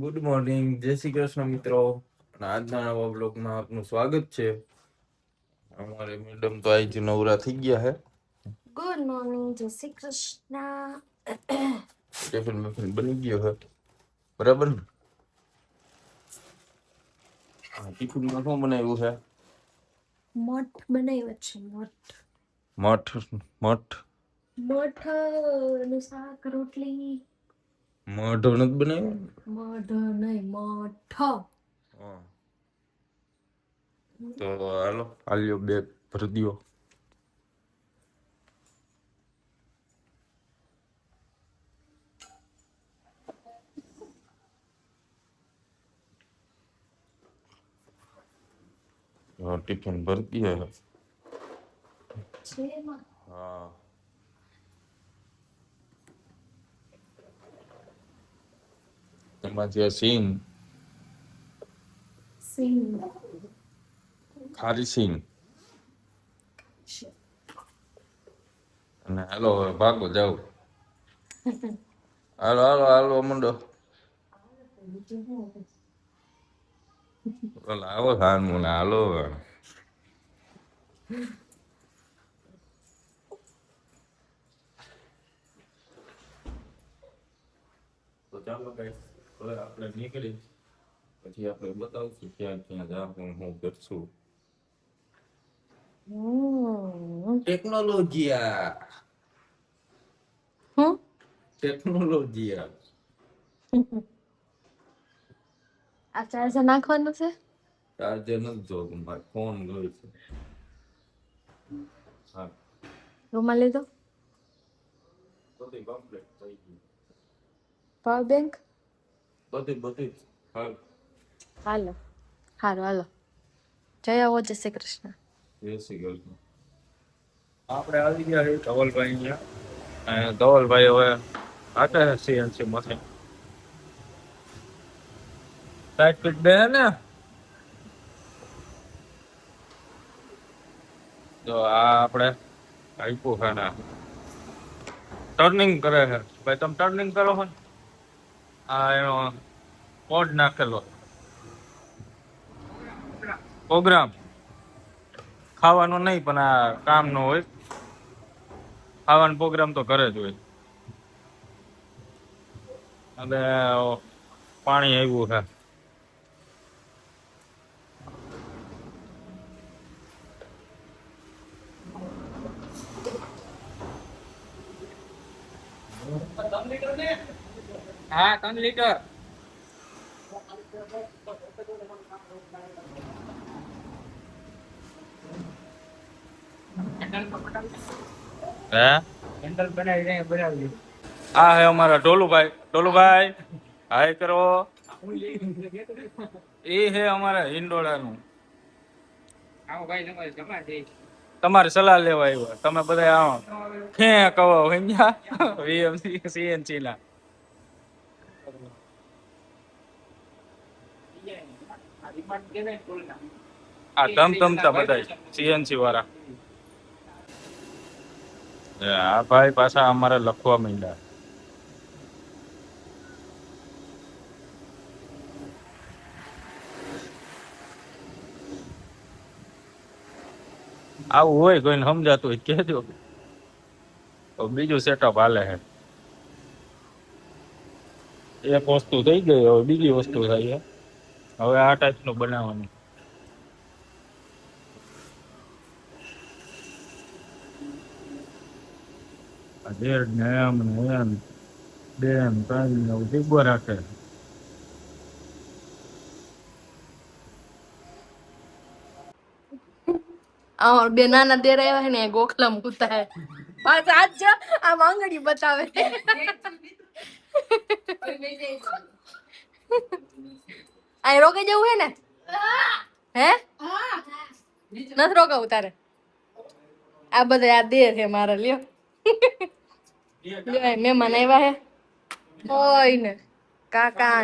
Good morning, જય શ્રી કૃષ્ણ મિત્રો. અને આજના નવા બ્લોગમાં આપનું સ્વાગત છે. અમારે મેડમ તો આજથી નવરા થઈ ગયા છે. ગુડ મોર્નિંગ, જય શ્રી કૃષ્ણ. ટિફિન બિફિન બની ગયો છે, બરાબર ને? હા, ટિફિનમાં શું બનાવ્યું છે? મઠ બનાવ્યો છે. મઠ મઠ મઠ નું શાક, રોટલી. મઠ નથી બનાવ્યું? મઠ નહીં, મઠ. હા, તો હાલો આલ્યો બેગ ભરી દ્યો. ટિફિન ભરી ગયા છે એમાં. હા, એમાંથી સિંગ, સિંગ ખારી સિંગ. છે. અને હાલો હવે ભાગો જાવ. હાલો હાલો હાલો મંડો. આવો સાનું ને હાલો. તો ચાલો ગાઈસ, હવે આપણે નીકળી પછી આપણે બતાવશું ક્યાં ક્યાં જાશું, હું કરશું. ટેકનોલોજીયા હું ટેકનોલોજીયા. આ ચાર્જર નાખવાનું છે. ચાર્જર નથી જોતું, મારે ફોન જોઈ છે. હા, રૂમાલ લીધો. બધી કમ્પ્લીટ થઈ ગઈ. Power bank. બધી હા. હાલો, હાલો હાલો. જય આવો, જય શ્રી કૃષ્ણ. જય શ્રી કૃષ્ણ. આપણે આવી ગયા છે ધવલભાઈ અહીંયા. અને ધવલભાઈ હવે આટે સીએનસી મશીન સાઈડ પીટ બે ને. તો આ આપણે આપ્યું છે ને ટર્નિંગ કરે છે. ભાઈ તમે ટર્નિંગ કરો છો ને, આ એનો કોડ નાખેલો પ્રોગ્રામ. ખાવાનો નહીં પણ આ કામનો હોય. ખાવાનો પ્રોગ્રામ તો ઘરે જ હોય. અને પાણી આવ્યું છે. હા, 3 લીટર. હે કેન્ડલ બનાવી. આ હે અમારા ઢોલુભાઈ. ઢોલુભાઈ હાય કરો. એ હે અમારા હિંડોળાનું. તમારી સલાહ લેવા આવ્યા. તમે બધા આવો ખે કહો સમજ્યા? વીએમસી સીએનસી ના આ ધમધમતા બધા સીએનસી વાળા. આ ભાઈ પાછા અમારે લખવા માંડ્યા. આવું હોય કોઈને સમજાતું હોય કહેજો. બીજું સેટઅપ હાલે છે. એક વસ્તુ થઈ ગઈ, હવે બીજી વસ્તુ થાય છે. હવે આ ટાઈપનું બનાવવાનું. દેડ ને એમ ને એમ બેન ત્રણ ને ડીબો રાખે. આ બે નાના દેર આવ્યા છે ને, ગોખલામ કૂતા હે. બસ આજ જો આમ આંગળી બતાવે. આ રોકે જવું હે ને? હે નથી રોકાવું તારે. આ બધા આ દેર છે મારા. લ્યો લ્યો, મહેમાન આવ્યા હે. હોય ને કાકા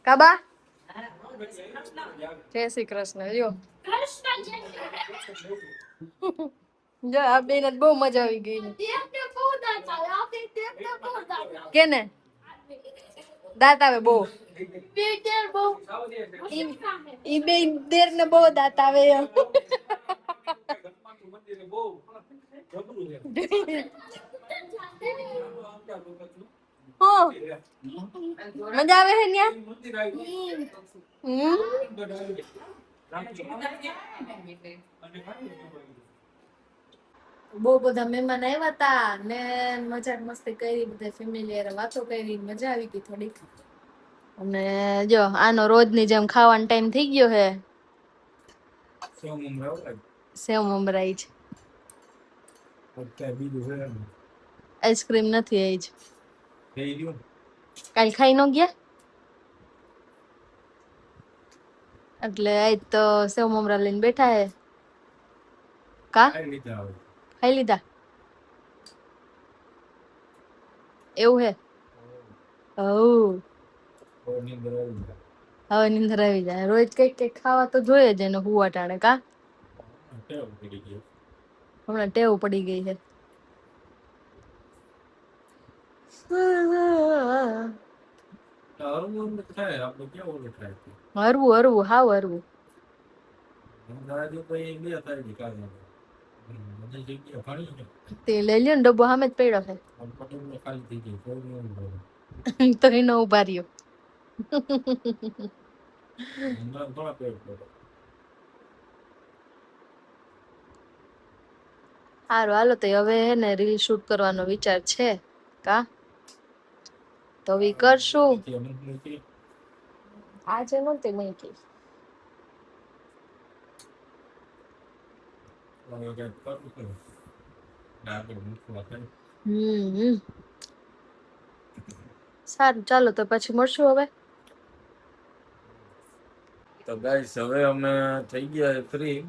કાબા. જય શ્રી કૃષ્ણ. લ્યો જો આ બેન બહુ મજા આવી ગઈ. કેને દાંત આવે બહુ. ઈ બે દેર ને બહુ દાંત આવે એમ. હો મજા આવે છે ન્યા. બહુ બધા મહેમાન આવ્યા હતા ને મજાક મસ્તી કરી, બધા ફેમિલી હારે વાતો કરી, મજા આવી ગઈ થોડીક. અને જો આનો રોજની જેમ ખાવાનો ટાઈમ થઈ ગયો છે. સેવ મમરાઈ છે. આઈસ્ક્રીમ નથી આઈ જ. કાઈ ખાઈ ન ગયા એટલે આજ તો સેવ મમરા લઈને બેઠા હે. કા ખાઈ લીધા એવું હે. હવે નીંદર આવી જાય. રોજ કઈક કઈક ખાવા તો જોઈએ જ એને હુવા ટાણે. કા હમણાં ટેવ પડી ગઈ છે. હરવું હરવું હાવ હરવું. તે લઈ લ્યો ને ડબ્બો સામે જ પડ્યો છે. તો એનો ઉભા રહ્યો. સારું હાલો તો હવે હે ને રીલ શૂટ કરવાનો વિચાર છે. કા તો વી કરશું. આજે નહોતી મૂકી. સારું ચાલો તો પછી મળશું હવે. તો ગાઈસ હવે અમે થઈ ગયા ફ્રી.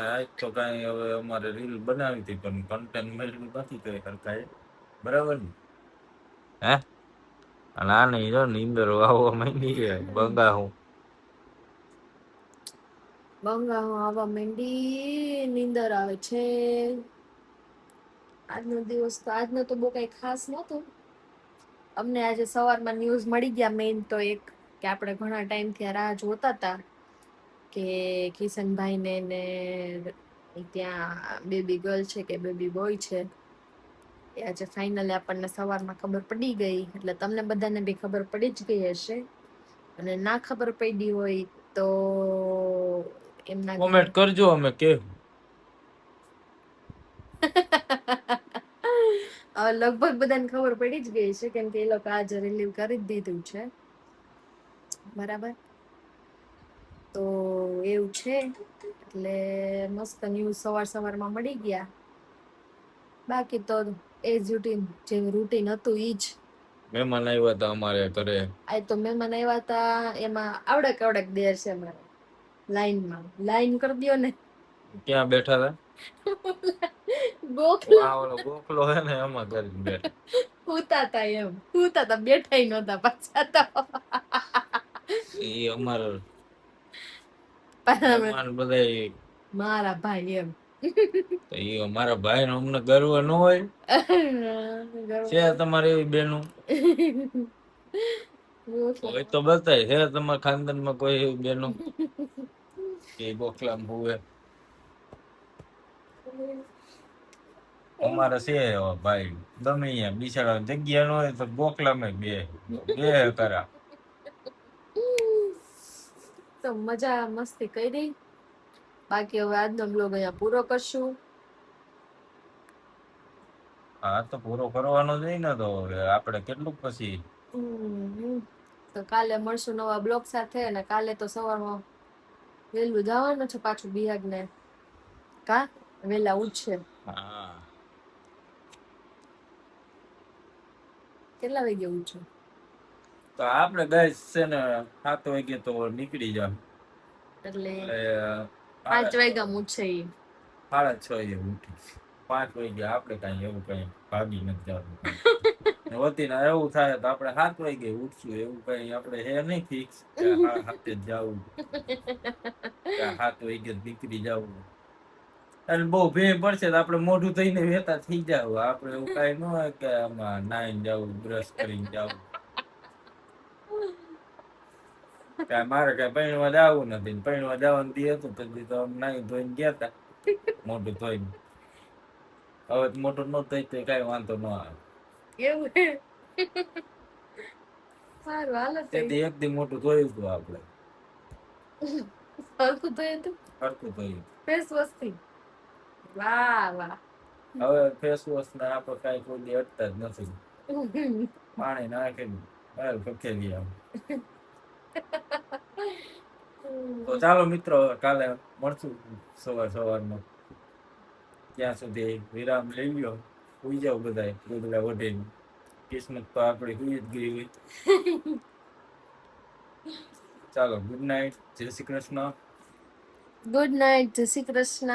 આજ તો કઈ હવે અમારે રીલ બનાવી હતી પણ કન્ટેન્ટ મળ્યું નથી કઈ સરકારે. બરાબર ને હે અને આ નહીં જો નીંદર આવવા માંડી છે. બંગાહું આવવા માંડી, નીંદર આવે છે. આજનો દિવસ તો આજનો તો બહુ કઈ ખાસ નહોતું. અમને આજે સવારમાં ન્યૂઝ મળી ગયા મેઇન તો એક કે આપણે ઘણા ટાઈમથી રાહ જોતા હતા કે કિશનભાઈ ને ત્યાં બેબી ગર્લ છે કે બેબી બોય છે એ આજે ફાઇનલી આપણને સવારમાં ખબર પડી ગઈ. એટલે તમને બધાને બી ખબર પડી જ ગઈ હશે અને ના ખબર પડી હોય તો એમના કોમેન્ટ કરજો. અમે કે લગભગ બધાને ખબર પડી જ ગઈ છે કેમ કે એ લોકો આજે રિલીવ કરી જ દીધું છે. બરાબર તો એવું છે. એટલે મસ્ત ન્યૂઝ સવારમાં મળી ગયા. બાકી તો એજ રૂટીન જે રૂટીન હતું ઈ જ. મહેમાન આવ્યા હતા અમારે ઘરે. આ તો મહેમાન આવ્યા હતા એમાં આવડક દેર છે અમારે લાઈનમાં. લાઈન કરી દયો ને. ક્યાં બેઠા હતા? ગોખલો હે ને એમાં કરીને બેઠા. હુતા હતા બેઠા નહોતા પાછા તો. એ અમારો બધા મારા ભાઈ એમ. તો એ અમારા ભાઈ નો અમને ગર્વ ન હોય છે તમારે એવી બેનું હોય તો બતાય છે તમારા ખાનદાન માં કોઈ એવી બેનું કે ગોખલામ હુવે? અમારે છે ભાઈ ગમે અહીંયા બિચારા જગ્યા ન હોય તો ગોખલામાં બે કરા. તો મજા મસ્તી કરી. બાકી હવે આજનો બ્લોગ અહીંયા પૂરો કરશું. હા તો પૂરો કરવાનો જ નહીં ને તો આપણે કેટલું પછી. તો કાલે મળશું નવા બ્લોગ સાથે અને કાલે તો સવારમાં વહેલું જવાનું છે પાછું બિહાગ ને. કા વેલા ઉઠશે. હા કેટલા વાગે ઉઠશું? તો આપણે ગાઈસ છે ને 7 વાગે તો નીકળી જાવ. એટલે 5 વાગ્યા ઉઠશે ઈ. 6:30 એ ઉઠીશ. 5 વાગે આપણે કઈ એવું કઈ ભાગી નથી જવાનું. હોતી ને એવું થાય તો આપણે 7 વાગે ઉઠશું. એવું કઈ આપણે હે નહીં ફિક્સ કે 7 જ જવું 7 વાગે નીકળી જવું. અને બહુ ભેળ પડશે તો આપણે મોઢું થઈને વેતા થઈ જાવ. આપણે એવું કઈ ન હોય કે આમાં નાઈને જવું બ્રશ કરીને જવું. કાંઈ મારે કાંઈ પૈણવા જવું નથી ને પૈણવા જવાનું દી હતું પછી તો આમ નાહી ધોઈને ગયા હતા મોઢું ધોઈને. હવે તો મોઢું ન થઈ તો કાંઈ વાંધો ન આવે. એવું હે? સારું હાલો તો તેથી એક દી મોઢું ધોયું હતું આપણે, હરખું તો હતું હરખું ધોયું. ફેસ વસ્તી. વાહ વાહ. હવે ફેસ વોશ ને આપણે કાંઈ કોઈ દી અટતા જ નથી. પાણી નાખીને હાલ પકેલી આવ. તો ચાલો મિત્રો, કાલે મળશું સવારમાં. ત્યાં સુધી વિરામ લઈ લ્યો, સુઈ જાવ બધાય ગોદડા વઢીને. કિસ્મત તો આપણી સુઈ જ ગઈ હોય. ચાલો, ગુડ નાઇટ, જય શ્રી કૃષ્ણ. ગુડ નાઇટ, જય શ્રી કૃષ્ણ.